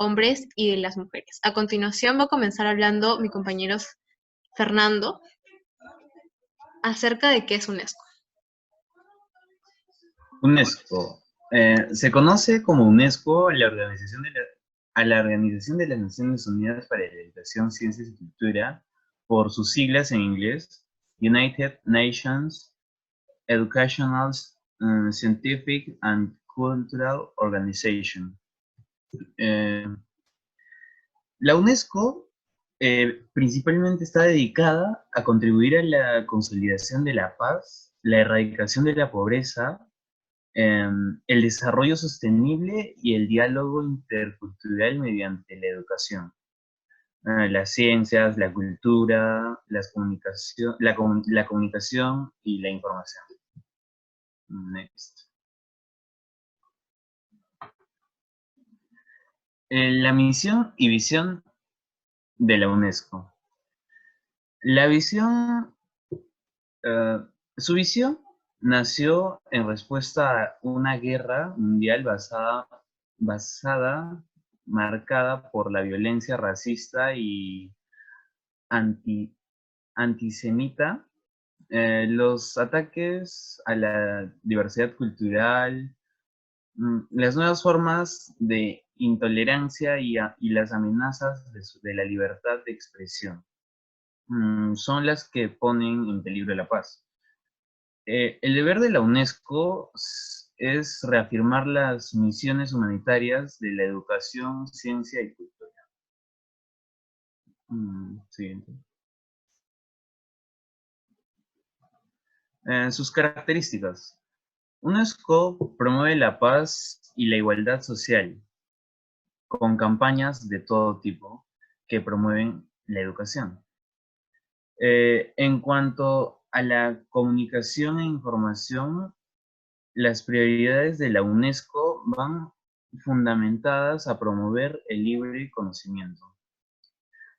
hombres y de las mujeres. A continuación va a comenzar hablando mi compañero Fernando acerca de qué es UNESCO. UNESCO. Se conoce como UNESCO a la Organización de las Naciones Unidas para la Educación, Ciencias y Cultura, por sus siglas en inglés, United Nations Educational, Scientific and Cultural Organization. La UNESCO principalmente está dedicada a contribuir a la consolidación de la paz, la erradicación de la pobreza, el desarrollo sostenible y el diálogo intercultural mediante la educación, las ciencias, la cultura, la comunicación y la información. Next. La misión y visión de la UNESCO. La visión, su visión nació en respuesta a una guerra mundial marcada por la violencia racista y antisemita, los ataques a la diversidad cultural, las nuevas formas de intolerancia y las amenazas de la libertad de expresión son las que ponen en peligro la paz. El deber de la UNESCO es reafirmar las misiones humanitarias de la educación, ciencia y cultura. Siguiente. Sus características. UNESCO promueve la paz y la igualdad social, con campañas de todo tipo que promueven la educación. En cuanto a la comunicación e información, las prioridades de la UNESCO van fundamentadas a promover el libre conocimiento.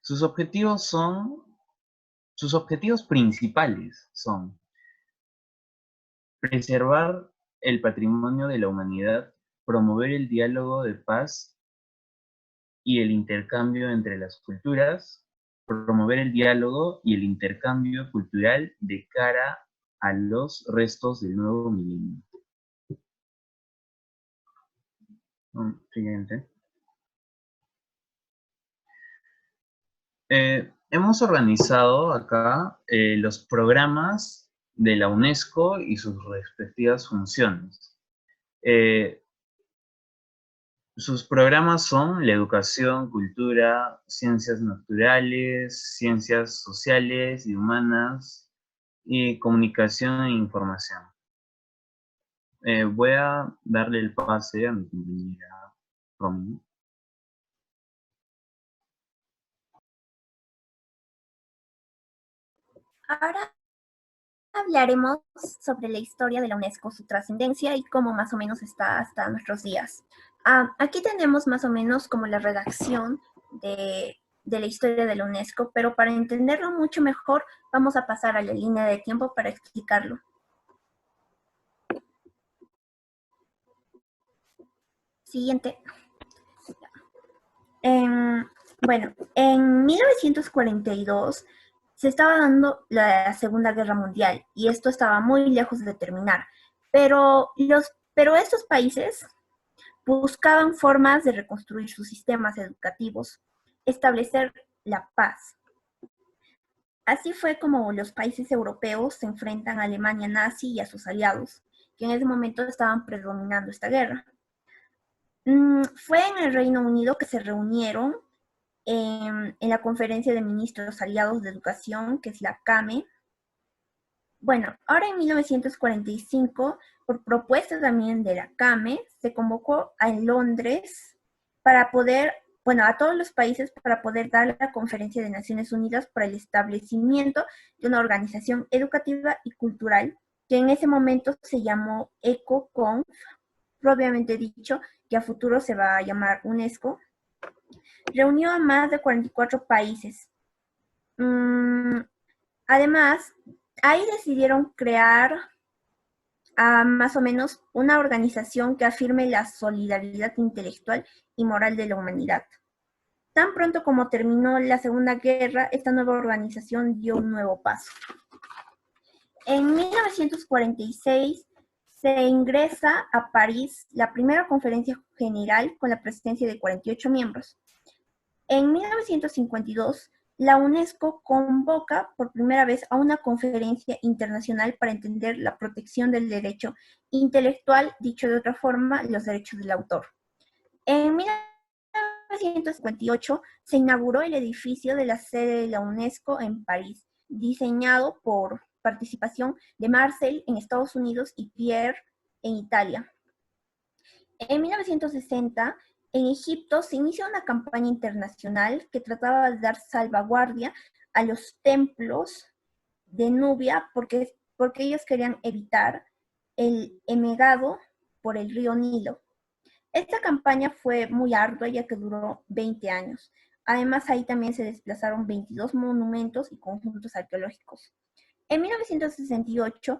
Sus objetivos principales son preservar el patrimonio de la humanidad, promover el diálogo de paz y el intercambio entre las culturas, promover el diálogo y el intercambio cultural de cara a los restos del nuevo milenio. Siguiente. Hemos organizado acá los programas de la UNESCO y sus respectivas funciones. Sus programas son la educación, cultura, ciencias naturales, ciencias sociales y humanas, y comunicación e información. Voy a darle el pase a mi compañera Romy. Ahora hablaremos sobre la historia de la UNESCO, su trascendencia y cómo más o menos está hasta nuestros días. Aquí tenemos más o menos como la redacción de la historia de la UNESCO, pero para entenderlo mucho mejor vamos a pasar a la línea de tiempo para explicarlo. Siguiente. Bueno, en 1942 se estaba dando la Segunda Guerra Mundial y esto estaba muy lejos de terminar, pero estos países buscaban formas de reconstruir sus sistemas educativos, establecer la paz. Así fue como los países europeos se enfrentan a Alemania nazi y a sus aliados, que en ese momento estaban predominando esta guerra. Fue en el Reino Unido que se reunieron en la Conferencia de Ministros Aliados de Educación, que es la CAME. Bueno, ahora en 1945, por propuesta también de la CAME, se convocó a Londres para poder, a todos los países para poder dar la Conferencia de Naciones Unidas para el establecimiento de una organización educativa y cultural, que en ese momento se llamó ECOCONF, propiamente dicho, que a futuro se va a llamar UNESCO. Reunió a más de 44 países. Además, ahí decidieron crear a más o menos una organización que afirme la solidaridad intelectual y moral de la humanidad. Tan pronto como terminó la Segunda Guerra, esta nueva organización dio un nuevo paso. En 1946 se ingresa a París la primera conferencia general con la presencia de 48 miembros. En 1952, la UNESCO convoca por primera vez a una conferencia internacional para entender la protección del derecho intelectual, dicho de otra forma, los derechos del autor. En 1958 se inauguró el edificio de la sede de la UNESCO en París, diseñado por participación de Marcel en Estados Unidos y Pierre en Italia. En 1960, en Egipto se inicia una campaña internacional que trataba de dar salvaguardia a los templos de Nubia porque ellos querían evitar el emegado por el río Nilo. Esta campaña fue muy ardua ya que duró 20 años. Además, ahí también se desplazaron 22 monumentos y conjuntos arqueológicos. En 1968,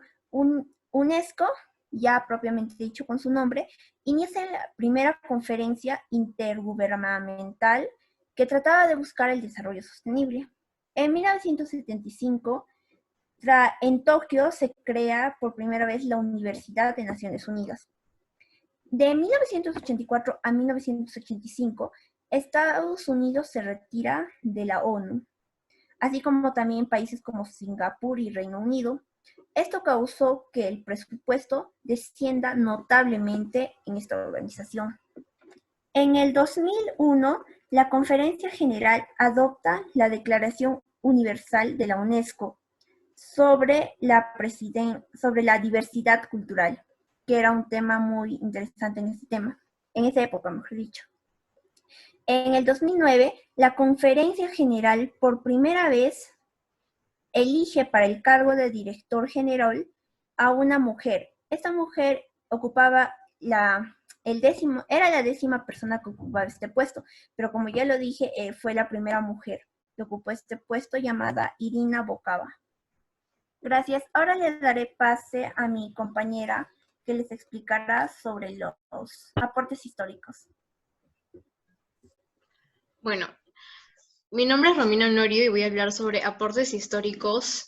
UNESCO, ya propiamente dicho con su nombre, inicia la primera conferencia intergubernamental que trataba de buscar el desarrollo sostenible. En 1975, en Tokio se crea por primera vez la Universidad de Naciones Unidas. De 1984 a 1985, Estados Unidos se retira de la ONU, así como también países como Singapur y Reino Unido. Esto causó que el presupuesto descienda notablemente en esta organización. En el 2001, la Conferencia General adopta la Declaración Universal de la UNESCO sobre la diversidad cultural, que era un tema muy interesante en esa época, mejor dicho. En el 2009, la Conferencia General por primera vez elige para el cargo de director general a una mujer. Esta mujer ocupaba era la 10ª persona que ocupaba este puesto, pero como ya lo dije, fue la primera mujer que ocupó este puesto, llamada Irina Bokova. Gracias. Ahora le daré pase a mi compañera que les explicará sobre los aportes históricos. Bueno, mi nombre es Romina Norio y voy a hablar sobre aportes históricos,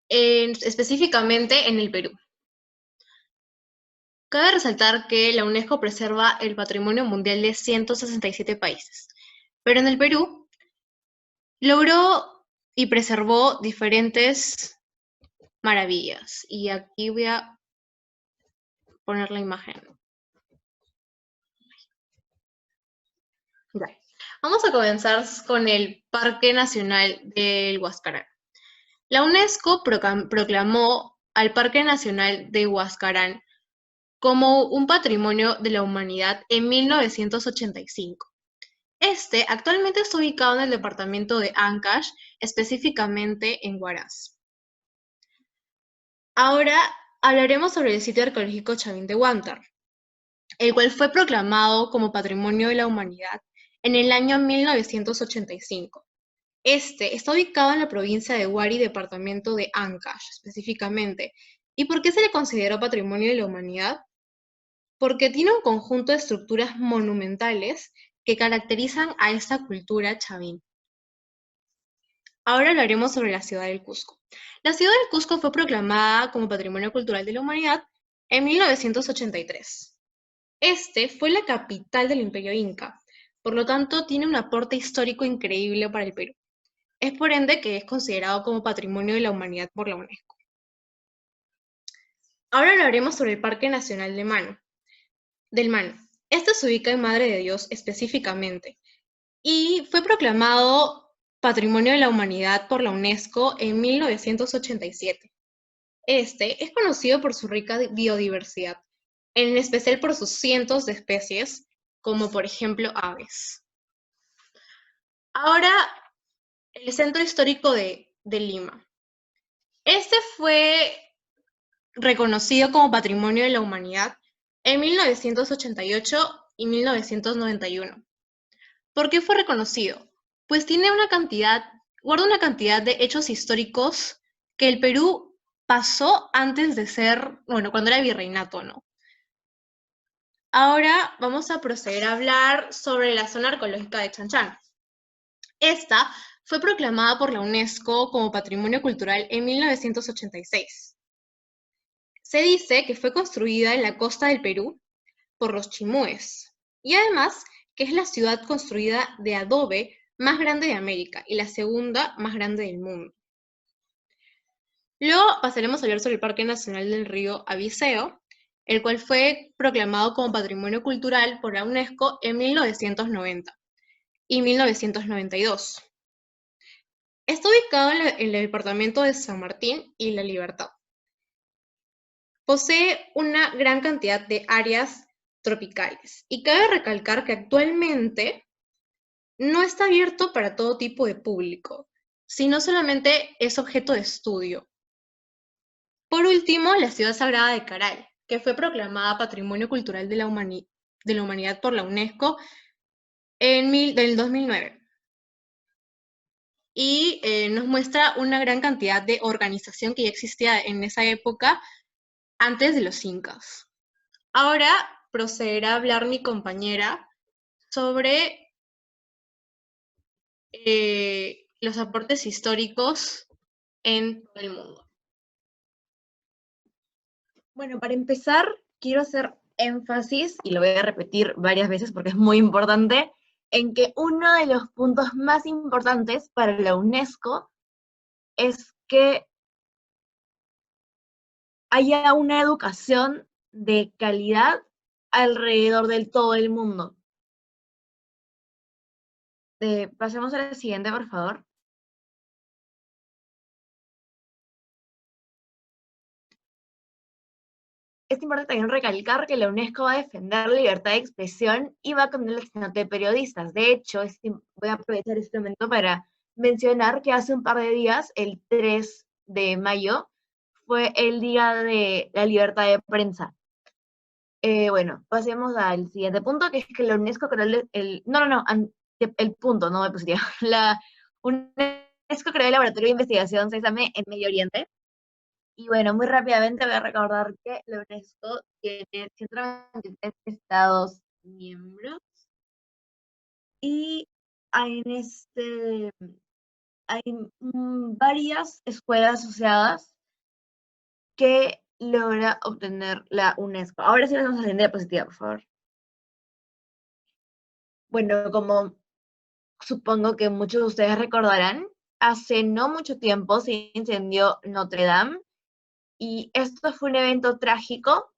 específicamente en el Perú. Cabe resaltar que la UNESCO preserva el patrimonio mundial de 167 países, pero en el Perú logró y preservó diferentes maravillas. Y aquí voy a poner la imagen. Ya. Vamos a comenzar con el Parque Nacional del Huascarán. La UNESCO proclamó al Parque Nacional de Huascarán como un patrimonio de la humanidad en 1985. Este actualmente está ubicado en el departamento de Ancash, específicamente en Huaraz. Ahora hablaremos sobre el sitio arqueológico Chavín de Huántar, el cual fue proclamado como Patrimonio de la Humanidad en el año 1985. Este está ubicado en la provincia de Huari, departamento de Ancash, específicamente. ¿Y por qué se le consideró Patrimonio de la Humanidad? Porque tiene un conjunto de estructuras monumentales que caracterizan a esta cultura chavín. Ahora hablaremos sobre la ciudad del Cusco. La ciudad del Cusco fue proclamada como Patrimonio Cultural de la Humanidad en 1983. Este fue la capital del Imperio Inca, por lo tanto tiene un aporte histórico increíble para el Perú. Es por ende que es considerado como Patrimonio de la Humanidad por la UNESCO. Ahora hablaremos sobre el Parque Nacional del Mano. Este se ubica en Madre de Dios específicamente y fue proclamado Patrimonio de la Humanidad por la UNESCO en 1987. Este es conocido por su rica biodiversidad, en especial por sus cientos de especies, como por ejemplo aves. Ahora, el Centro Histórico de Lima. Este fue reconocido como Patrimonio de la Humanidad en 1988 y 1991. ¿Por qué fue reconocido? Pues guarda una cantidad de hechos históricos que el Perú pasó antes de ser, bueno, cuando era virreinato, ¿no? Ahora vamos a proceder a hablar sobre la zona arqueológica de Chan Chan. Esta fue proclamada por la UNESCO como Patrimonio Cultural en 1986. Se dice que fue construida en la costa del Perú por los chimúes, y además que es la ciudad construida de adobe más grande de América y la segunda más grande del mundo. Luego pasaremos a hablar sobre el Parque Nacional del Río Abiseo, el cual fue proclamado como Patrimonio Cultural por la UNESCO en 1990 y 1992. Está ubicado en el departamento de San Martín y La Libertad. Posee una gran cantidad de áreas tropicales y cabe recalcar que actualmente no está abierto para todo tipo de público, sino solamente es objeto de estudio. Por último, la ciudad sagrada de Caral, que fue proclamada Patrimonio Cultural de la Humanidad por la UNESCO del 2009. Y nos muestra una gran cantidad de organización que ya existía en esa época antes de los incas. Ahora procederá a hablar mi compañera sobre los aportes históricos en todo el mundo. Bueno, para empezar, quiero hacer énfasis, y lo voy a repetir varias veces porque es muy importante, en que uno de los puntos más importantes para la UNESCO es que haya una educación de calidad alrededor del todo el mundo. Pasemos a la siguiente, por favor. Es importante también recalcar que la UNESCO va a defender la libertad de expresión y va a condenar el asesinato de periodistas. De hecho, voy a aprovechar este momento para mencionar que hace un par de días, el 3 de mayo, fue el Día de la Libertad de Prensa. Bueno, pasemos al siguiente punto, que es que la UNESCO creó el punto, no me pusieron. La UNESCO creó el Laboratorio de Investigación Sésame en Medio Oriente. Y bueno, muy rápidamente voy a recordar que la UNESCO tiene 123 estados miembros y hay varias escuelas asociadas que logra obtener la UNESCO. Ahora sí vamos a la diapositiva, por favor. Bueno, como supongo que muchos de ustedes recordarán, hace no mucho tiempo se incendió Notre Dame y esto fue un evento trágico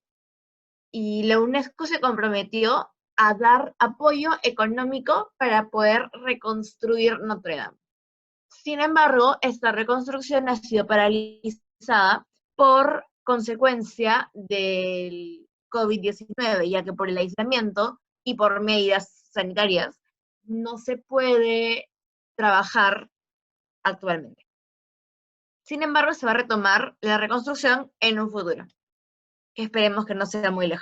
y la UNESCO se comprometió a dar apoyo económico para poder reconstruir Notre Dame. Sin embargo, esta reconstrucción ha sido paralizada por consecuencia del COVID-19, ya que por el aislamiento y por medidas sanitarias no se puede trabajar actualmente. Sin embargo, se va a retomar la reconstrucción en un futuro, que esperemos que no sea muy lejano.